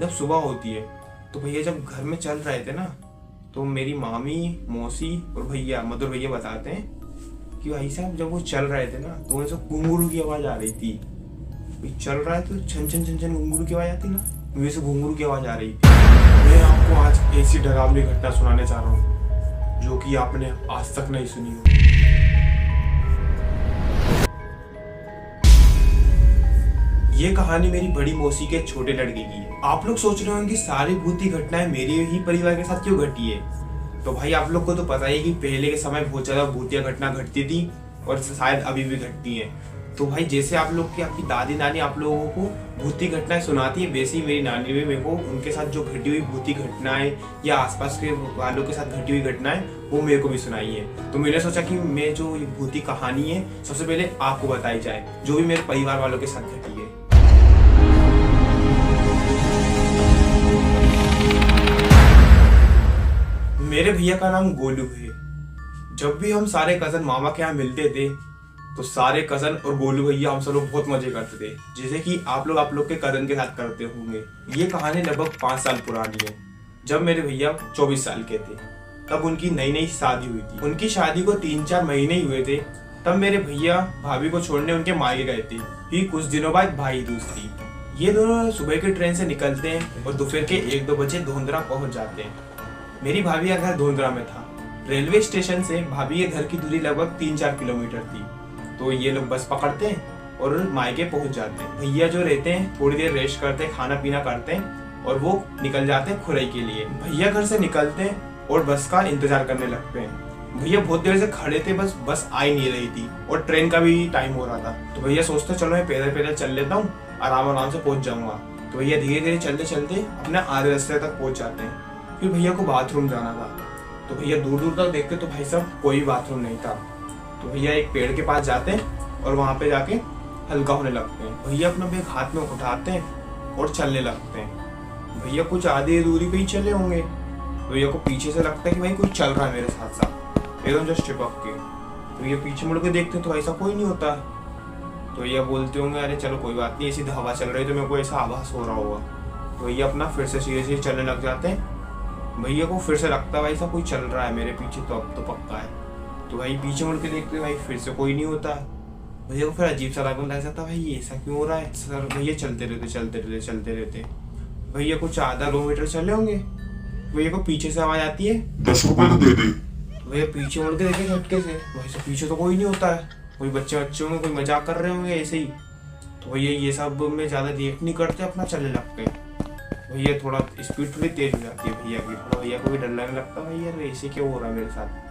जब सुबह होती है तो भैया जब घर में चल रहे थे ना, तो मेरी मामी, मौसी और भैया, मधुर भैया बताते हैं कि भाई साहब जब वो चल रहे थे ना तो उनसे घुंघरू की आवाज आ रही थी। भाई चल रहा है तो छन छन छन छन घुंघरू की आवाज आती ना, वैसे घुंघरू की आवाज आ रही थी। मैं आपको आज ऐसी डरावनी घटना सुनाने चाह रहा हूँ जो कि आपने आज तक नहीं सुनी हो। ये कहानी मेरी बड़ी मौसी के छोटे लड़के की है। आप लोग सोच रहे होंगे कि सारी भूती घटनाएं मेरे ही परिवार के साथ क्यों घटी है। तो भाई आप लोग को तो पता ही है कि पहले के समय बहुत ज्यादा भूतिया घटना घटती थी और शायद अभी भी घटती है। तो भाई जैसे आप लोग की आपकी दादी नानी आप लोगों को भूती घटनाएं सुनाती है, वैसे ही मेरी नानी भी मेरे को उनके साथ जो घटी हुई भूती घटनाएं या आसपास के वालों के साथ घटी हुई घटनाएं वो मेरे को भी सुनाई है। तो मैंने सोचा कि मैं जो ये भूती कहानी है सबसे पहले आपको बताई जाए, जो भी मेरे परिवार वालों के साथ घटी है। मेरे भैया का नाम गोलू है। जब भी हम सारे कजन मामा के यहाँ मिलते थे तो सारे कजन और गोलू भैया हम सब लोग बहुत मजे करते थे, जैसे कि आप लोग के कजन के साथ करते होंगे। ये कहानी लगभग 5 साल पुरानी है। जब मेरे भैया 24 साल के थे तब उनकी नई नई शादी हुई थी। उनकी शादी को 3-4 महीने ही हुए थे तब मेरे भैया भाभी को छोड़ने उनके मायके गए थे। फिर कुछ दिनों बाद भाई दूज थी। ये दोनों सुबह की ट्रेन से निकलते हैं और दोपहर के 1-2 बजे धोंधरा पहुंच जाते हैं। मेरी भाभी का घर धोंधरा में था। रेलवे स्टेशन से भाभी के घर की दूरी लगभग 3-4 किलोमीटर थी। तो ये लोग बस पकड़ते हैं और मायके पहुंच जाते हैं। भैया जो रहते हैं थोड़ी देर रेस्ट करते हैं, खाना पीना करते हैं और वो निकल जाते हैं खुरई के लिए। भैया घर से निकलते हैं और बस का इंतजार करने लगते हैं। भैया बहुत देर से खड़े थे, बस आ ही नहीं रही थी और ट्रेन का भी टाइम हो रहा था। तो भैया सोचते चलो मैं पैदल पैदल चल लेता हूँ, आराम से पहुंच जाऊंगा। तो भैया धीरे धीरे चलते चलते अपने आधे रास्ते तक पहुंच जाते हैं। फिर भैया को बाथरूम जाना था। तो भैया दूर दूर तक देखते तो भाई साहब कोई बाथरूम नहीं था। तो भैया एक पेड़ के पास जाते हैं और वहां पे जाके हल्का होने लगते हैं। भैया अपना बैग हाथ में उठाते हैं और चलने लगते हैं। भैया कुछ आधी दूरी पे ही चले होंगे। भैया को पीछे से लगता है कि भाई कुछ चल रहा है मेरे साथ साथ, एकदम जस्ट चिपक के। तो भैया पीछे मुड़ के देखते हैं तो ऐसा कोई नहीं होता। तो भैया बोलते होंगे अरे चलो कोई बात नहीं, ऐसी हवा चल रही है तो मेरे को ऐसा आभास हो रहा होगा। तो भैया अपना फिर से सीधे सीधे चलने लग जाते हैं। भैया को फिर से लगता है भाई साहब कोई चल रहा है मेरे पीछे, तो अब तो पक्का है। तो भाई पीछे मुड़ के देखते भाई फिर से कोई नहीं होता। भैया को फिर अजीब सा लगने लग जाता भाई ये ऐसा क्यों हो रहा है। सर भैया चलते रहते भैया कुछ आधा किलोमीटर चले होंगे। भैया को पीछे से आवाज आती है 10 रुपए तो दे दे। भैया पीछे मुड़ के देखे झटके से, भाई से पीछे तो कोई नहीं होता है। कोई बच्चे होंगे, कोई मजाक कर रहे होंगे ऐसे ही। तो भैया ये सब में ज्यादा देख नहीं करते, अपना चलने लगते हैं। भैया थोड़ा स्पीड थोड़ी तेज हो जाती है भैया की। थोड़ा भैया को भी डर लगने लगता है भाई यार ऐसे क्या हो रहा है मेरे साथ।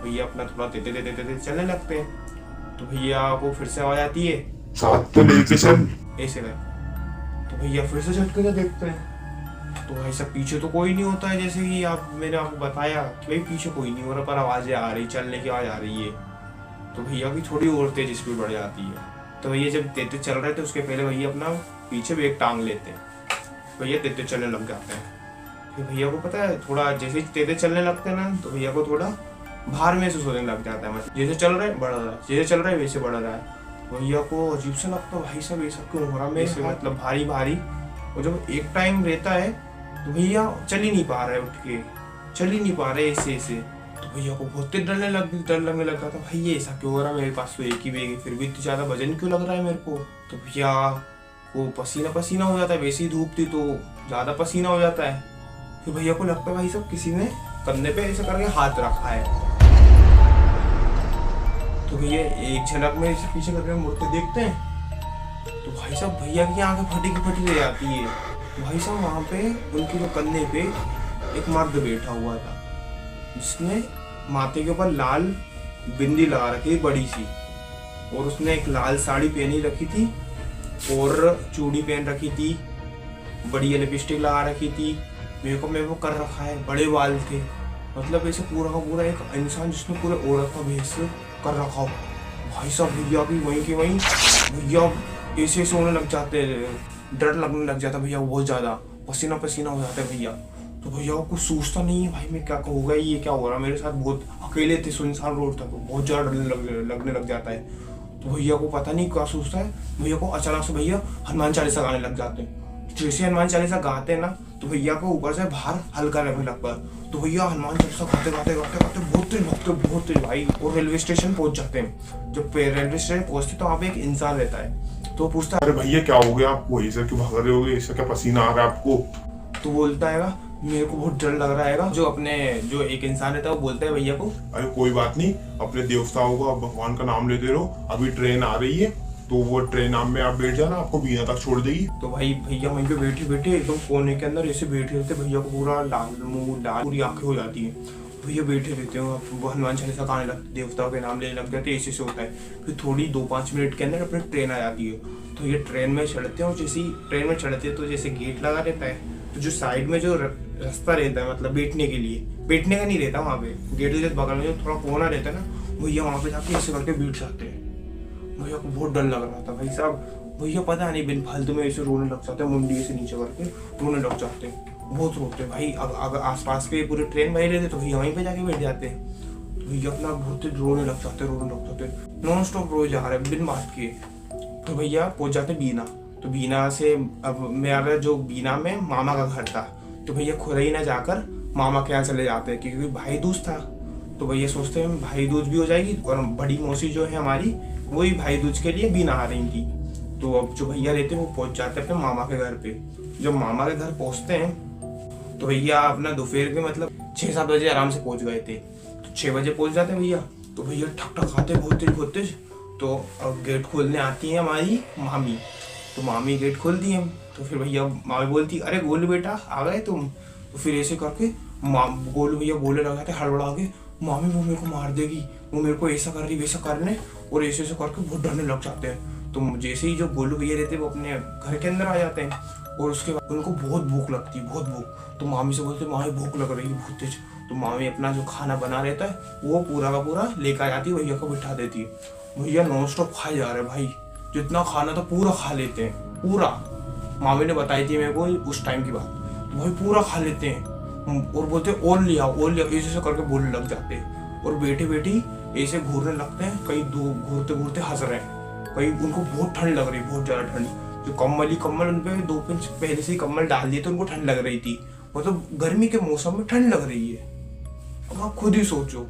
भैया अपना थोड़ा तेते चलने लगते हैं। तो भैया को फिर से आवाज आती है साथ तो लेके चल ऐसे कर। तो भैया फिर से झटके से देखते हैं तो भाई सब पीछे तो कोई नहीं होता है, जैसे कि मैंने आपको बताया कि भाई पीछे कोई नहीं हो रहा, पर आवाजें आ रही, चलने की आवाज आ रही है। तो भैया की थोड़ी और तेज स्पीड बढ़ जाती है। तो भैया जब तेते चल रहे थे उसके पहले भैया अपना पीछे बैग टांग लेते हैं। भैया तेते चलने लग जाते हैं। फिर भैया को पता है थोड़ा जैसे तेते चलने लगते हैं ना तो भैया को थोड़ा भार महसूस होने लग जाता है। मतलब जैसे चल रहा है बढ़ रहा है, जैसे चल रहा है वैसे बढ़ रहा है। भैया को अजीब सा लगता है भाई सब ऐसा क्यों हो रहा है मेरे से, मतलब भारी भारी। और जब एक टाइम रहता है तो भैया चल ही नहीं पा रहे, उठ के चल ही नहीं पा रहे ऐसे। तो भैया को बहुत डर लगने लगा था भाई ये ऐसा क्यों हो रहा है, मेरे पास तो एक ही बैग है फिर भी इतना ज्यादा वजन क्यों लग रहा है मेरे को। तो भैया वो पसीना हो जाता है, वैसी धूप थी तो ज्यादा पसीना हो जाता है। फिर भैया को लगता है भाई सब किसी ने कंधे पे ऐसे करके हाथ रखा है। तो भैया एक झलक में इसे पीछे करके मुड़ के देखते हैं तो भाई साहब भैया की आंखें फटी रह जाती है। भाई साहब वहां पे उनके जो कंधे पे एक मर्द बैठा हुआ था जिसने माथे के ऊपर लाल बिंदी लगा रखी बड़ी सी, और उसने एक लाल साड़ी पहनी रखी थी और चूड़ी पहन रखी थी, बड़ी लिपस्टिक लगा रखी थी, मेकअप कर रखा है, बड़े बाल थे। मतलब ऐसे पूरा का पूरा एक इंसान जिसने पूरे औरत का भेष कर रखा हो। भाई साहब भैया भी वहीं के वहीं भैया ऐसे होने लग जाते, डर लगने लग जाता भैया, बहुत ज्यादा पसीना हो जाता है भैया। तो भैया को कुछ सोचता नहीं है भाई मैं क्या कहूँगा, ये क्या हो रहा है मेरे साथ। बहुत अकेले थे, सुनसान रोड था तो बहुत ज्यादा डर लगने लग जाता है। तो भैया को पता नहीं क्या सोचता है, भैया को अचानक से भैया हनुमान चालीसा गाने लग जाते हैं। जैसे हनुमान चालीसा गाते हैं ना तो भैया को ऊपर से बाहर हल्का लगने लगता है। तो भैया हनुमान चालीसा गाते गाते गाते गाते बहुत तेज भाई, और रेलवे स्टेशन पहुंच जाते हैं। जब रेलवे स्टेशन पहुंचते तो वहाँ पे एक इंसान रहता है, तो पूछता है अरे भैया क्या हो गया आपको, ऐसा क्यों भाग रहे होगे, ऐसा क्या पसीना आ रहा है आपको? तो बोलता है मेरे को बहुत डर लग रहा है। जो एक इंसान रहता है वो बोलता है भैया को, अरे कोई बात नहीं, अपने देवताओं का भगवान का नाम लेते रहो, अभी ट्रेन आ रही है तो वो ट्रेन नाम में आप बैठ जाना, आपको बीना तक छोड़ देगी। तो भाई भैया वहीं पे बैठे बैठे एकदम कोने के अंदर ऐसे बैठे रहते, भैया को पूरा लाल मुंह लाल पूरी आंखें हो जाती हैं। भैया बैठे रहते हो, वो हनुमान चालीसा गाने लगते, देवताओं के नाम लेने लग जाते, ऐसे होता है। फिर थोड़ी 2-5 मिनट के अंदर अपनी ट्रेन आ जाती है। तो ये ट्रेन में चढ़ते हैं, जैसे ट्रेन में चढ़ते हैं तो जैसे गेट लगा रहता है, तो जो साइड में जो रास्ता रहता है मतलब बैठने के लिए, बैठने का नहीं रहता वहाँ पे, गेट के बगल में जो थोड़ा कोना रहता है ना, भैया वहाँ पे जाके ऐसे करके बैठ जाते हैं। भैया को बहुत डर लग रहा था भाई साहब। भैया पता नहीं बिन फालतू में ऐसे रोने लग जाते हैं, मुंडी से नीचे करके रोने लग जाते हैं, बहुत रोते हैं भाई। अगर आसपास के पूरे ट्रेन वहीं रहते तो भैया वहीं पे जाके बैठ जाते हैं। तो भैया अपना बहुत रोने लग जाते नॉन स्टॉप रोए जा रहे हैं बिन बात के। तो भैया पहुंच जाते बीना। तो बीना से अब मेरा जो बीना में मामा का घर था, तो भैया खुरई ना जाकर मामा के यहाँ चले जाते हैं, क्योंकि भाई दूज था। तो भैया सोचते हैं भाई दूज भी हो जाएगी, और बड़ी मौसी जो है हमारी वही भाई दूज के लिए बीना आ रही थी। तो अब जो भैया रहते हैं वो पहुंच जाते हैं अपने मामा के घर पे। जब मामा के घर पहुंचते हैं तो भैया अपना दोपहर के मतलब 6-7 बजे आराम से पहुंच गए थे। तो 6 बजे पहुंच जाते भैया। तो भैया ठक ठक आते बहुत तेज। तो गेट खोलने आती है हमारी मामी। तो मामी गेट खोल दी हम। तो फिर भैया मामी बोलती अरे गोलू बेटा आ गए तुम। तो फिर ऐसे करके गोलू भैया बोले लग जाते हड़बड़ा के, मामी वो मेरे को मार देगी, वो मेरे को ऐसा कर रही वैसा करने, और ऐसे करके बहुत डरने लग जाते हैं। तो जैसे ही जो गोलू भैया रहते हैं वो अपने घर के अंदर आ जाते हैं, और उसके बाद उनको बहुत भूख लगती है, बहुत भूख। तो मामी से बोलते मामी भूख लग रही है बहुत तेज। तो मामी अपना जो खाना बना रहता है वो पूरा का पूरा लेकर आ जाती है, भैया को बिठा देती है। भैया नॉन स्टॉप खाए जा रहे हैं भाई, जितना खाना था पूरा खा लेते हैं, पूरा। मामी ने बताई थी मेरे को उस टाइम की बात। तो भाई पूरा खा लेते हैं, और बोलते और लिया ऐसे करके बोलने लग जाते हैं। और बैठे बैठे ऐसे घूरने लगते हैं, कई घूरते घूरते हंस रहे हैं, कई उनको बहुत ठंड लग रही, बहुत ज्यादा ठंड। जो कम्बल उन पे 2 पिंच पहले से ही कम्बल डाल दिए तो उनको ठंड लग रही थी, मतलब गर्मी के मौसम में ठंड लग रही है। अब आप खुद ही सोचो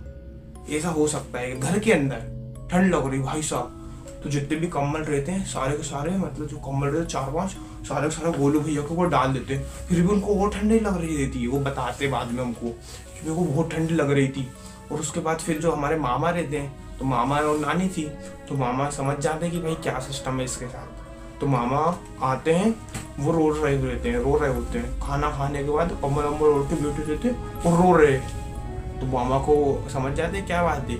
ऐसा हो सकता है घर के अंदर ठंड लग रही भाई साहब। तो जितने भी कम्बल रहते हैं सारे के सारे, मतलब जो कम्बल रहते 4-5 सारे के सारे गोलू भैया के ऊपर डाल देते हैं। फिर भी उनको और ठंडी लग रही थी, वो बताते बाद में हमको कि मेरे को बहुत ठंडी लग रही थी। और उसके बाद फिर जो हमारे मामा रहते हैं, तो मामा और नानी थी, तो मामा समझ जाते हैं कि भाई क्या सिस्टम है इसके साथ। तो मामा आते हैं, वो रो रहे होते हैं खाना खाने के बाद कम्बल ओढ़ के बैठे रहते और रो रहे। तो मामा को समझ जाते हैं क्या बात है।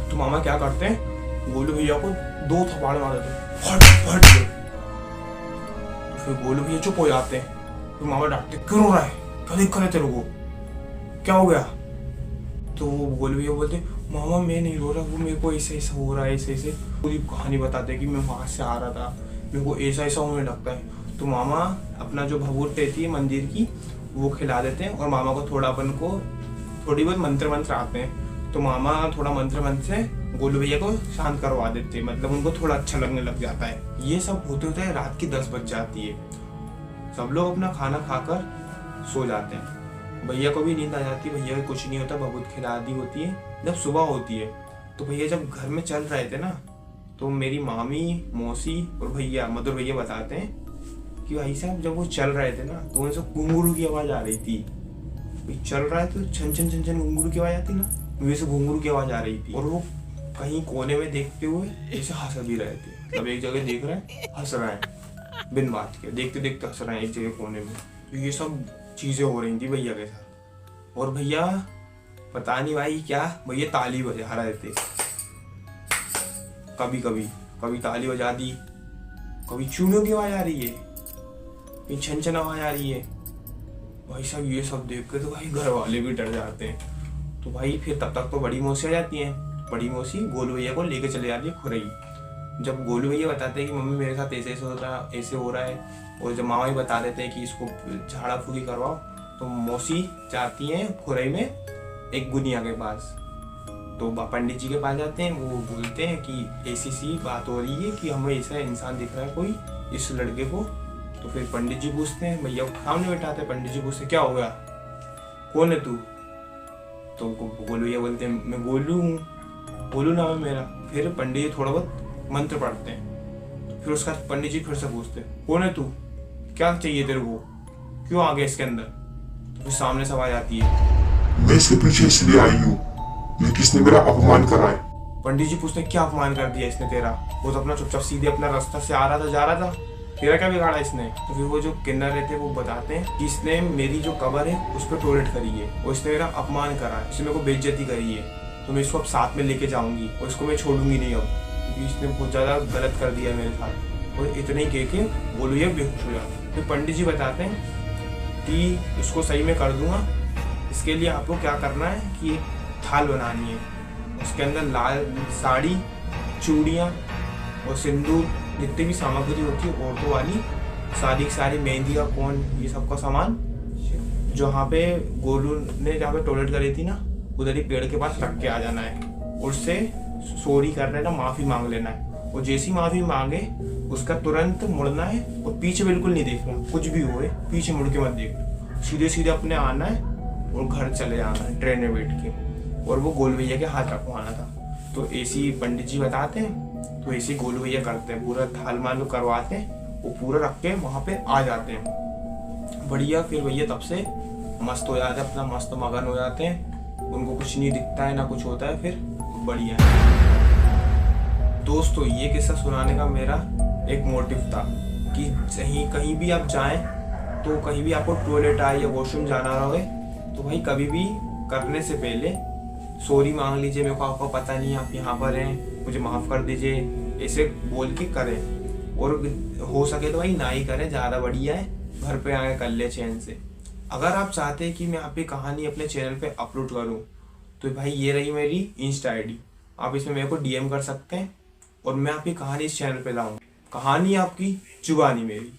तो मामा क्या करते हैं, गोलू भैया को 2 थप्पड़ मार देते हैं, फट। फिर गोलू भैया चुप हो जाते हैं। फिर मामा डांटते क्यों रो रहा है, क्या दिक्कत है तेरे को, क्या हो गया। तो गोलू भैया बोलते मामा मैं नहीं रो रहा, वो मेरे को ऐसे ऐसा हो रहा है, ऐसे पूरी कहानी बताते कि मैं वहां से आ रहा था, मेरे को ऐसा होने लगता है। तो मामा अपना जो भभूत रहती है मंदिर की वो खिला देते हैं, और मामा को थोड़ी बहुत मंत्र आते हैं। तो मामा थोड़ा मंत्र से गोलू भैया को शांत करवा देते हैं, मतलब उनको थोड़ा अच्छा लगने लग जाता है। ये सब होते रात की 10 बज जाती है। सब लोग अपना खाना खाकर सो जाते हैं। भैया को भी नींद आ जाती है, भैया को कुछ नहीं होता, भभूत खिला दी होती है। जब सुबह होती है तो भैया जब घर में चल रहे थे ना, तो मेरी मामी, मौसी और भैया मधुर भैया बताते हैं कि भाई साहब जब वो चल रहे थे ना तो उनसे घुंघरू की आवाज आ रही थी। चल रहा है तो छन छन छन छन घुंघरू की आवाज आती ना, वैसे घुंघरू की आवाज आ रही थी। और वो कहीं कोने में देखते हुए ऐसे हंस भी रहे थे, मतलब एक जगह देख रहे हैं हंस रहा है बिन बात के, देखते देखते हंस रहे हैं एक जगह कोने में। तो ये सब चीजें हो रही थी भैया के साथ। और भैया पता नहीं भाई क्या, भैया ताली बजा रहे थे, कभी ताली बजा दी, कभी चूड़ों की आवाज आ रही है, कभी छन छन आवाज आ रही है। भाई साहब ये सब देख के तो भाई घर वाले भी डर जाते हैं। तो भाई फिर तब तक तो बड़ी मौसी आ जाती हैं। बड़ी मौसी गोलू भैया को लेके चले जाती है खुरई। जब गोलू भैया बताते हैं कि मम्मी मेरे साथ ऐसे हो रहा है, और जब मामा भी बता देते हैं कि इसको झाड़ा फूकी करवाओ, तो मौसी जाती हैं खुरई में एक गुनिया के पास। तो पंडित जी के पास जाते हैं, वो बोलते हैं कि ऐसी सी बात हो रही है कि हमें ऐसा इंसान दिख रहा है कोई इस लड़के को, तो फिर पंडित जी पूछते हैं, भैया को सामने बैठाते हैं, पंडित जी पूछते क्या हो गया, कौन है तू? तो गोलू भैया बोलते हैं मैं गोलू हूँ, गोलू नाम है मेरा। फिर पंडित जी थोड़ा बहुत मंत्र पढ़ते हैं। फिर उसका पंडित जी फिर से पूछते हैं कौन है तू, क्या चाहिए तेरे को, क्यों आ गया इसके अंदर? तो फिर सामने से आवाज आती है, मैं इसके पीछे इसलिए आई हूँ, ये किसने मेरा अपमान करा है। पंडित जी पूछते हैं क्या अपमान कर दिया इसने तेरा? वो तो अपना चुपचाप सीधे अपना रास्ता से आ रहा था, जा रहा था, तेरा क्या बिगाड़ा इसने? तो फिर वो जो किन्नर रहते वो बताते हैं कि इसने मेरी जो कब्र है उस पर टॉयलेट करी है और इसने मेरा अपमान करा है, इसने मेरे को बेइज्जती करी है, तो मैं इसको अब साथ में लेके जाऊंगी और इसको मैं छोड़ूंगी नहीं अब, क्योंकि इसने बहुत ज़्यादा गलत कर दिया मेरे साथ। और इतने ही कह के बोलो ये बेहोश हो जाता। फिर पंडित जी बताते हैं कि इसको सही में कर दूंगा, इसके लिए आपको क्या करना है कि एक थाल बनानी है, उसके अंदर लाल साड़ी, चूड़ियाँ और सिंदूर, जितनी भी सामग्री होती है औरतों वाली, सारी की सारी, मेहंदी का कोन, ये सब का सामान, जहाँ पे गोलू ने जहाँ पे टॉयलेट करी थी ना उधर ही पेड़ के पास रख के आ जाना है, उससे सॉरी कर लेना, माफ़ी मांग लेना है। और जैसी माफ़ी मांगे उसका तुरंत मुड़ना है और पीछे बिल्कुल नहीं देखना, कुछ भी होए पीछे मुड़ के मत देखना, सीधे सीधे अपने आना है और घर चले जाना है ट्रेन में बैठ के, और वो गोलू भैया के हाथ रखवाना था। तो ऐसी पंडित जी बताते हैं, तो ऐसे गोलू भैया करते हैं, पूरा थाल माल करवाते हैं, वो पूरा रख के वहाँ पे आ जाते हैं बढ़िया। फिर भैया तब से मस्त हो जाते हैं, अपना मस्त मगन हो जाते हैं, उनको कुछ नहीं दिखता है ना कुछ होता है, फिर बढ़िया। दोस्तों ये किस्सा सुनाने का मेरा एक मोटिव था कि कहीं भी आप जाएं तो कहीं भी आपको टॉयलेट आए या वॉशरूम जाना रहे तो भाई कभी भी करने से पहले सॉरी मांग लीजिए, मेरे को आपका पता नहीं आप यहाँ पर हैं, मुझे माफ़ कर दीजिए, ऐसे बोल के करें। और हो सके तो भाई ना ही करें, ज़्यादा बढ़िया है, घर पे आके कर ले चैन से। अगर आप चाहते हैं कि मैं आपकी कहानी अपने चैनल पे अपलोड करूं तो भाई ये रही मेरी इंस्टा आईडी, आप इसमें मेरे को डीएम कर सकते हैं और मैं आपकी कहानी इस चैनल पे लाऊंगा। कहानी आपकी, जुबानी मेरी।